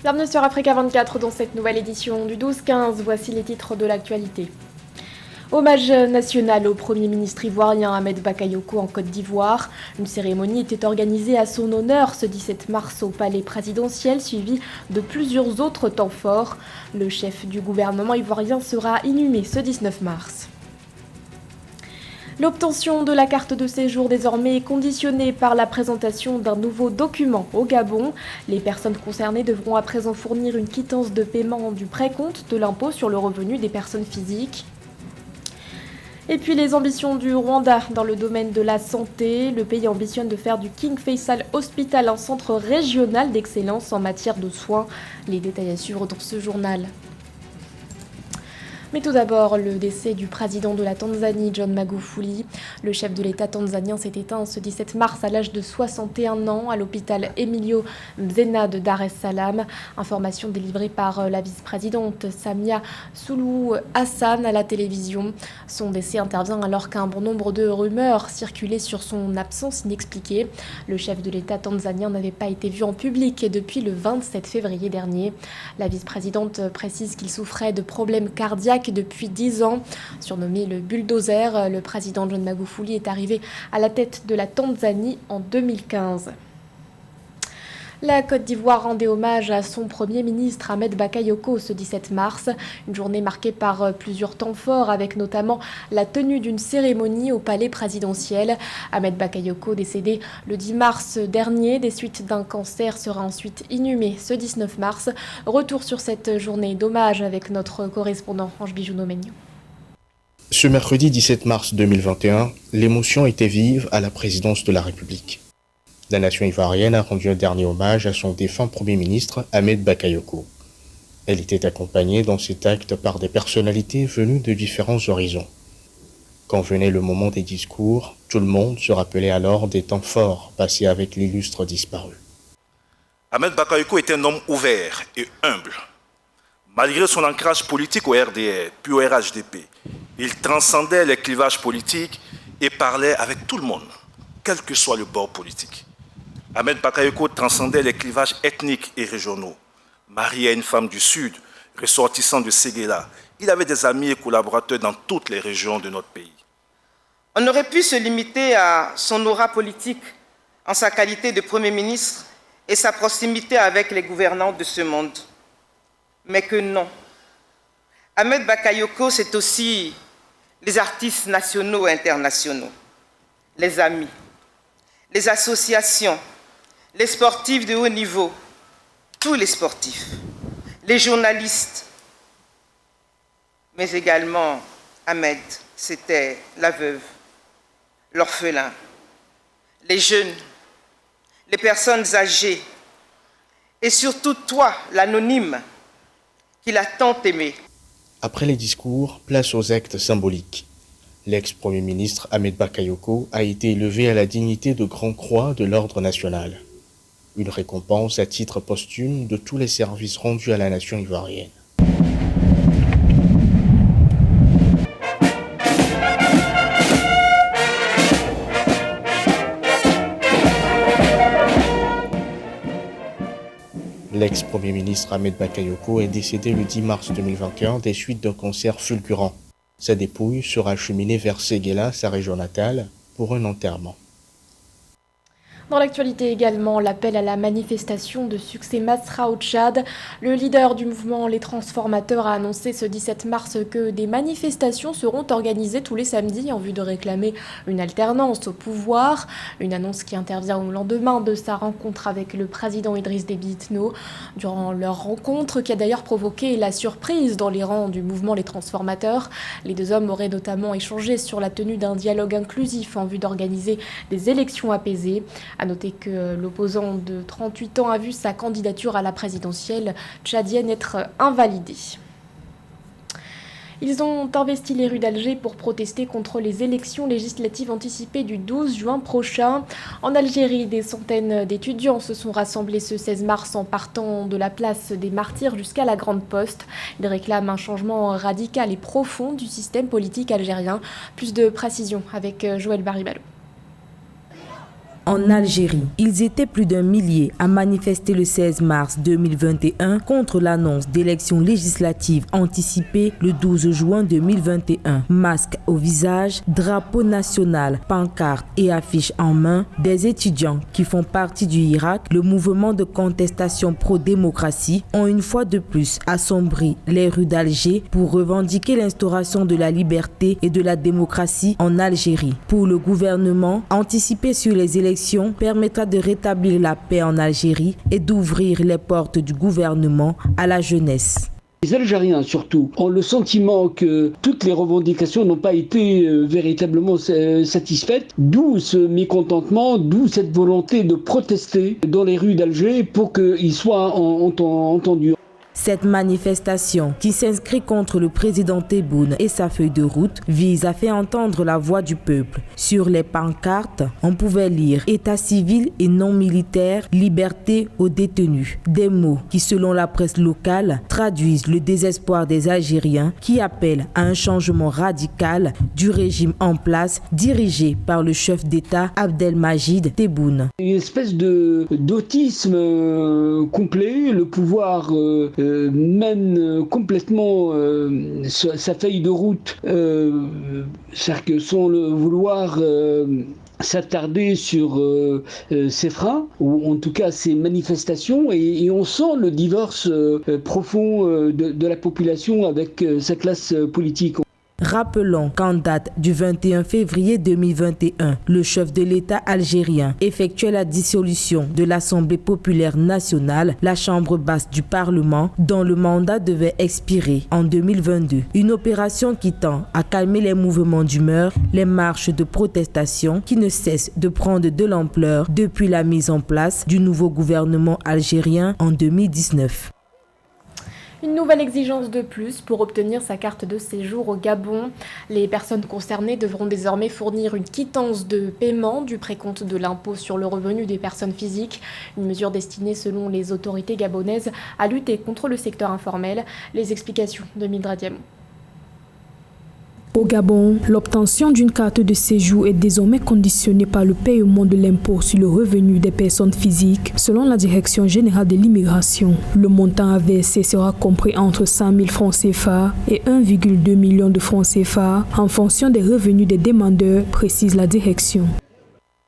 Bienvenue sur Africa 24 dans cette nouvelle édition du 12-15. Voici les titres de l'actualité. Hommage national au Premier ministre ivoirien Ahmed Bakayoko en Côte d'Ivoire. Une cérémonie était organisée à son honneur ce 17 mars au palais présidentiel, suivie de plusieurs autres temps forts. Le chef du gouvernement ivoirien sera inhumé ce 19 mars. L'obtention de la carte de séjour désormais est conditionnée par la présentation d'un nouveau document au Gabon. Les personnes concernées devront à présent fournir une quittance de paiement du précompte de l'impôt sur le revenu des personnes physiques. Et puis les ambitions du Rwanda dans le domaine de la santé. Le pays ambitionne de faire du King Faisal Hospital un centre régional d'excellence en matière de soins. Les détails à suivre dans ce journal. Mais tout d'abord, le décès du président de la Tanzanie, John Magufuli. Le chef de l'État tanzanien s'est éteint ce 17 mars à l'âge de 61 ans à l'hôpital Emilio Mzena de Dar es Salaam. Information délivrée par la vice-présidente Samia Suluhu Hassan à la télévision. Son décès intervient alors qu'un bon nombre de rumeurs circulaient sur son absence inexpliquée. Le chef de l'État tanzanien n'avait pas été vu en public depuis le 27 février dernier. La vice-présidente précise qu'il souffrait de problèmes cardiaques depuis 10 ans. Surnommé le bulldozer, le président John Magufuli est arrivé à la tête de la Tanzanie en 2015. La Côte d'Ivoire rendait hommage à son Premier ministre Ahmed Bakayoko ce 17 mars, une journée marquée par plusieurs temps forts avec notamment la tenue d'une cérémonie au palais présidentiel. Ahmed Bakayoko, décédé le 10 mars dernier des suites d'un cancer, sera ensuite inhumé ce 19 mars. Retour sur cette journée d'hommage avec notre correspondant Ange Bijouno-Megno. Ce mercredi 17 mars 2021, l'émotion était vive à la présidence de la République. La nation ivoirienne a rendu un dernier hommage à son défunt Premier ministre Ahmed Bakayoko. Elle était accompagnée dans cet acte par des personnalités venues de différents horizons. Quand venait le moment des discours, tout le monde se rappelait alors des temps forts passés avec l'illustre disparu. Ahmed Bakayoko était un homme ouvert et humble. Malgré son ancrage politique au RDR, puis au RHDP, il transcendait les clivages politiques et parlait avec tout le monde, quel que soit le bord politique. Ahmed Bakayoko transcendait les clivages ethniques et régionaux. Marié à une femme du Sud, ressortissant de Séguéla, il avait des amis et collaborateurs dans toutes les régions de notre pays. On aurait pu se limiter à son aura politique en sa qualité de Premier ministre et sa proximité avec les gouvernants de ce monde. Mais que non. Ahmed Bakayoko, c'est aussi les artistes nationaux et internationaux, les amis, les associations, les sportifs de haut niveau, tous les sportifs, les journalistes, mais également Ahmed, c'était la veuve, l'orphelin, les jeunes, les personnes âgées, et surtout toi, l'anonyme, qu'il a tant aimé. Après les discours, place aux actes symboliques. L'ex-premier ministre Ahmed Bakayoko a été élevé à la dignité de Grand Croix de l'Ordre national. Une récompense à titre posthume de tous les services rendus à la nation ivoirienne. L'ex-premier ministre Ahmed Bakayoko est décédé le 10 mars 2021 des suites d'un cancer fulgurant. Sa dépouille sera acheminée vers Séguéla, sa région natale, pour un enterrement. Dans l'actualité également, l'appel à la manifestation de succès Masra au Tchad. Le leader du mouvement Les Transformateurs a annoncé ce 17 mars que des manifestations seront organisées tous les samedis en vue de réclamer une alternance au pouvoir. Une annonce qui intervient au lendemain de sa rencontre avec le président Idriss Déby Itno. Durant leur rencontre, qui a d'ailleurs provoqué la surprise dans les rangs du mouvement Les Transformateurs, les deux hommes auraient notamment échangé sur la tenue d'un dialogue inclusif en vue d'organiser des élections apaisées. À noter que l'opposant de 38 ans a vu sa candidature à la présidentielle tchadienne être invalidée. Ils ont investi les rues d'Alger pour protester contre les élections législatives anticipées du 12 juin prochain. En Algérie, des centaines d'étudiants se sont rassemblés ce 16 mars en partant de la place des Martyrs jusqu'à la Grande Poste. Ils réclament un changement radical et profond du système politique algérien. Plus de précisions avec Joël Baribalo. en Algérie. Ils étaient plus d'1 millier à manifester le 16 mars 2021 contre l'annonce d'élections législatives anticipées le 12 juin 2021. Masques au visage, drapeau national, pancartes et affiches en main, des étudiants qui font partie du Hirak, le mouvement de contestation pro-démocratie, ont une fois de plus assombri les rues d'Alger pour revendiquer l'instauration de la liberté et de la démocratie en Algérie. Pour le gouvernement, anticiper sur les élections permettra de rétablir la paix en Algérie et d'ouvrir les portes du gouvernement à la jeunesse. Les Algériens, surtout, ont le sentiment que toutes les revendications n'ont pas été véritablement satisfaites, d'où ce mécontentement, d'où cette volonté de protester dans les rues d'Alger pour qu'ils soient entendus. Cette manifestation, qui s'inscrit contre le président Tebboune et sa feuille de route, vise à faire entendre la voix du peuple. Sur les pancartes, on pouvait lire « État civil et non militaire, liberté aux détenus ». Des mots qui, selon la presse locale, traduisent le désespoir des Algériens qui appellent à un changement radical du régime en place dirigé par le chef d'État Abdelmajid Tebboune. Une espèce d'autisme complet, le pouvoir mène complètement sa feuille de route, c'est-à-dire que sans le vouloir s'attarder sur ses freins, ou en tout cas ses manifestations, et on sent le divorce profond de la population avec sa classe politique. Rappelons qu'en date du 21 février 2021, le chef de l'État algérien effectuait la dissolution de l'Assemblée populaire nationale, la chambre basse du Parlement, dont le mandat devait expirer en 2022. Une opération qui tend à calmer les mouvements d'humeur, les marches de protestation qui ne cessent de prendre de l'ampleur depuis la mise en place du nouveau gouvernement algérien en 2019. Une nouvelle exigence de plus pour obtenir sa carte de séjour au Gabon. Les personnes concernées devront désormais fournir une quittance de paiement du précompte de l'impôt sur le revenu des personnes physiques. Une mesure destinée, selon les autorités gabonaises, à lutter contre le secteur informel. Les explications de Mildred Diamou. Au Gabon, l'obtention d'une carte de séjour est désormais conditionnée par le paiement de l'impôt sur le revenu des personnes physiques, selon la Direction générale de l'immigration. Le montant à verser sera compris entre 100 000 francs CFA et 1,2 million de francs CFA en fonction des revenus des demandeurs, précise la direction.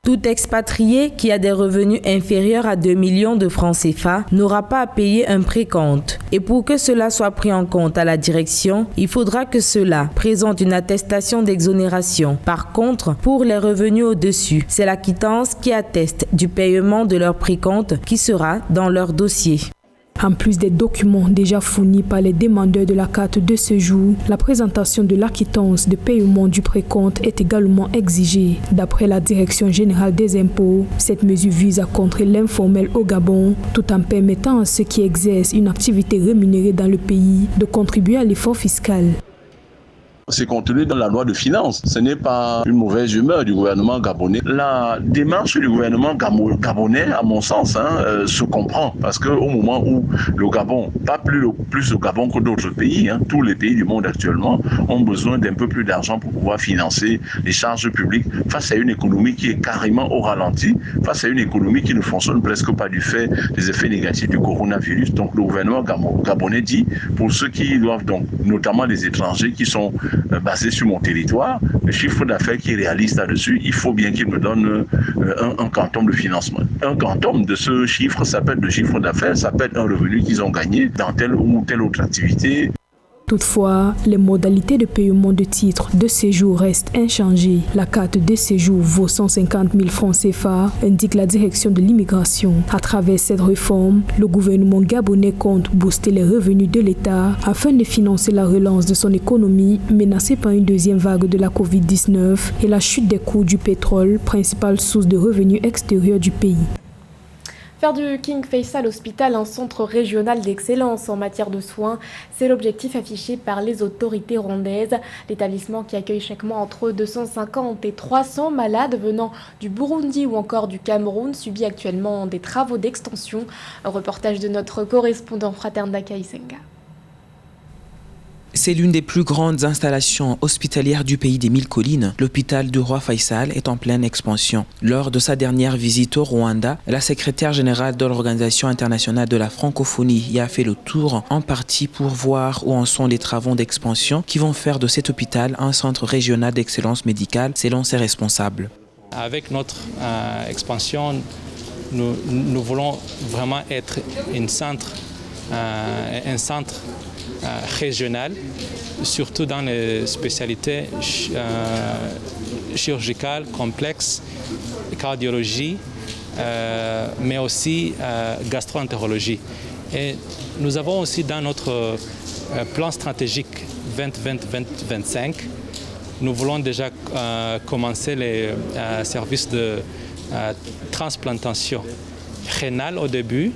Tout expatrié qui a des revenus inférieurs à 2 millions de francs CFA n'aura pas à payer un précompte. Et pour que cela soit pris en compte à la direction, il faudra que cela présente une attestation d'exonération. Par contre, pour les revenus au-dessus, c'est la quittance qui atteste du paiement de leur précompte qui sera dans leur dossier. En plus des documents déjà fournis par les demandeurs de la carte de séjour, la présentation de l'acquittance de paiement du précompte est également exigée. D'après la Direction générale des impôts, cette mesure vise à contrer l'informel au Gabon, tout en permettant à ceux qui exercent une activité rémunérée dans le pays de contribuer à l'effort fiscal. C'est contenu dans la loi de finances. Ce n'est pas une mauvaise humeur du gouvernement gabonais. La démarche du gouvernement gabonais, à mon sens, se comprend. Parce qu'au moment où le Gabon, pas plus le Gabon que d'autres pays, tous les pays du monde actuellement, ont besoin d'un peu plus d'argent pour pouvoir financer les charges publiques face à une économie qui est carrément au ralenti, face à une économie qui ne fonctionne presque pas du fait des effets négatifs du coronavirus. Donc le gouvernement gabonais dit, pour ceux qui doivent donc, notamment les étrangers qui sont basé sur mon territoire, le chiffre d'affaires qu'ils réalisent là-dessus, il faut bien qu'ils me donnent un quantum de financement. Un quantum de ce chiffre, ça peut être le chiffre d'affaires, ça peut être un revenu qu'ils ont gagné dans telle ou telle autre activité. Toutefois, les modalités de paiement de titres de séjour restent inchangées. La carte de séjour vaut 150 000 francs CFA, indique la direction de l'immigration. À travers cette réforme, le gouvernement gabonais compte booster les revenus de l'État afin de financer la relance de son économie menacée par une deuxième vague de la Covid-19 et la chute des coûts du pétrole, principale source de revenus extérieurs du pays. Faire du King Faisal Hospital un centre régional d'excellence en matière de soins, c'est l'objectif affiché par les autorités rwandaises. L'établissement qui accueille chaque mois entre 250 et 300 malades venant du Burundi ou encore du Cameroun subit actuellement des travaux d'extension. Un reportage de notre correspondant Fraternda Kaisenga. C'est l'une des plus grandes installations hospitalières du pays des 1000 collines. L'hôpital du roi Faisal est en pleine expansion. Lors de sa dernière visite au Rwanda, la secrétaire générale de l'Organisation internationale de la francophonie y a fait le tour, en partie pour voir où en sont les travaux d'expansion qui vont faire de cet hôpital un centre régional d'excellence médicale, selon ses responsables. Avec notre expansion, nous voulons vraiment être un centre régional, surtout dans les spécialités chirurgicales complexes, cardiologie, mais aussi gastro-entérologie. Et nous avons aussi dans notre plan stratégique 2020-2025, nous voulons déjà commencer les services de transplantation rénale au début.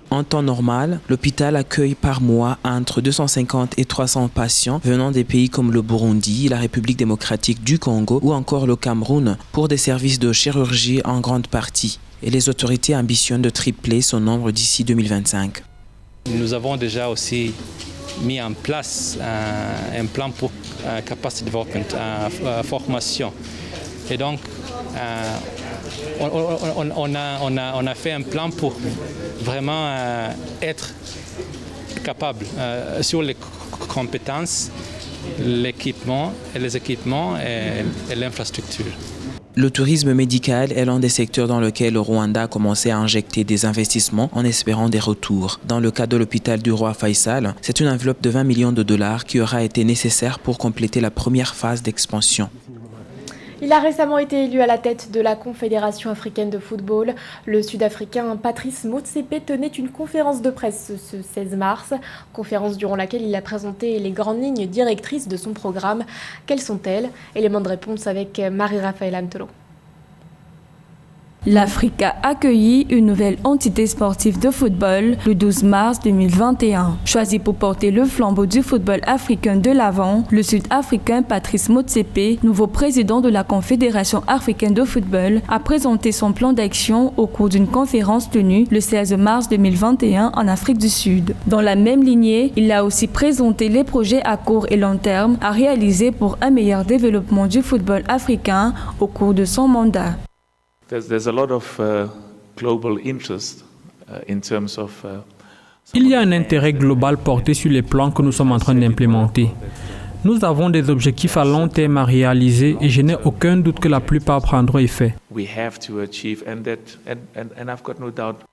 En temps normal, l'hôpital accueille par mois entre 250 et 300 patients venant des pays comme le Burundi, la République démocratique du Congo ou encore le Cameroun pour des services de chirurgie en grande partie. Et les autorités ambitionnent de tripler son nombre d'ici 2025. Nous avons déjà aussi mis en place un plan pour capacity development, formation. Et donc, on a fait un plan pour vraiment être capable sur les compétences, l'équipement et l'infrastructure. Le tourisme médical est l'un des secteurs dans lequel le Rwanda a commencé à injecter des investissements en espérant des retours. Dans le cas de l'hôpital du roi Faisal, c'est une enveloppe de 20 millions de dollars qui aura été nécessaire pour compléter la première phase d'expansion. Il a récemment été élu à la tête de la Confédération africaine de football. Le Sud-Africain Patrice Motsepe tenait une conférence de presse ce 16 mars, conférence durant laquelle il a présenté les grandes lignes directrices de son programme. Quelles sont-elles? Élément de réponse avec Marie-Raphaël Antolo. L'Afrique a accueilli une nouvelle entité sportive de football le 12 mars 2021. Choisi pour porter le flambeau du football africain de l'avant, le Sud-Africain Patrice Motsepe, nouveau président de la Confédération africaine de football, a présenté son plan d'action au cours d'une conférence tenue le 16 mars 2021 en Afrique du Sud. Dans la même lignée, il a aussi présenté les projets à court et long terme à réaliser pour un meilleur développement du football africain au cours de son mandat. There's a lot of global interest in terms of. Il y a un intérêt global porté sur les plans que nous sommes en train d'implémenter. Nous avons des objectifs à long terme à réaliser et je n'ai aucun doute que la plupart prendront effet.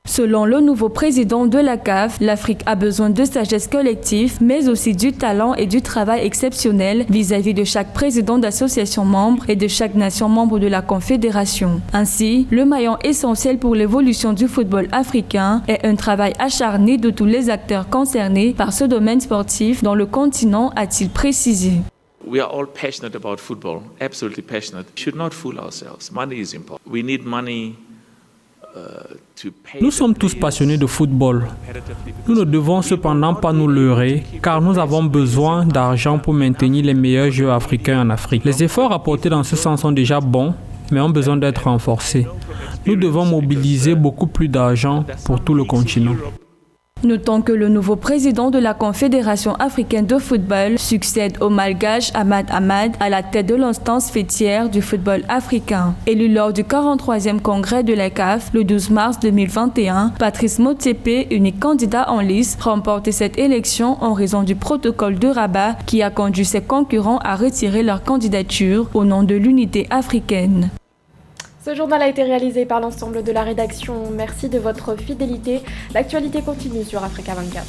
Selon le nouveau président de la CAF, l'Afrique a besoin de sagesse collective, mais aussi du talent et du travail exceptionnel vis-à-vis de chaque président d'association membre et de chaque nation membre de la Confédération. Ainsi, le maillon essentiel pour l'évolution du football africain est un travail acharné de tous les acteurs concernés par ce domaine sportif dans le continent, a-t-il précisé. We are all passionate about football, absolutely passionate. We should not fool ourselves. Money is important. We need money to pay. Nous sommes tous passionnés de football. Nous ne devons cependant pas nous leurrer, car nous avons besoin d'argent pour maintenir les meilleurs joueurs africains en Afrique. Les efforts apportés dans ce sens sont déjà bons, mais ont besoin d'être renforcés. Nous devons mobiliser beaucoup plus d'argent pour tout le continent. Notons que le nouveau président de la Confédération africaine de football succède au Malgache Ahmad Ahmad à la tête de l'instance fêtière du football africain. Élu lors du 43e congrès de la CAF le 12 mars 2021, Patrice Motsepe, unique candidat en lice, remporte cette élection en raison du protocole de Rabat qui a conduit ses concurrents à retirer leur candidature au nom de l'unité africaine. Ce journal a été réalisé par l'ensemble de la rédaction. Merci de votre fidélité. L'actualité continue sur Africa 24.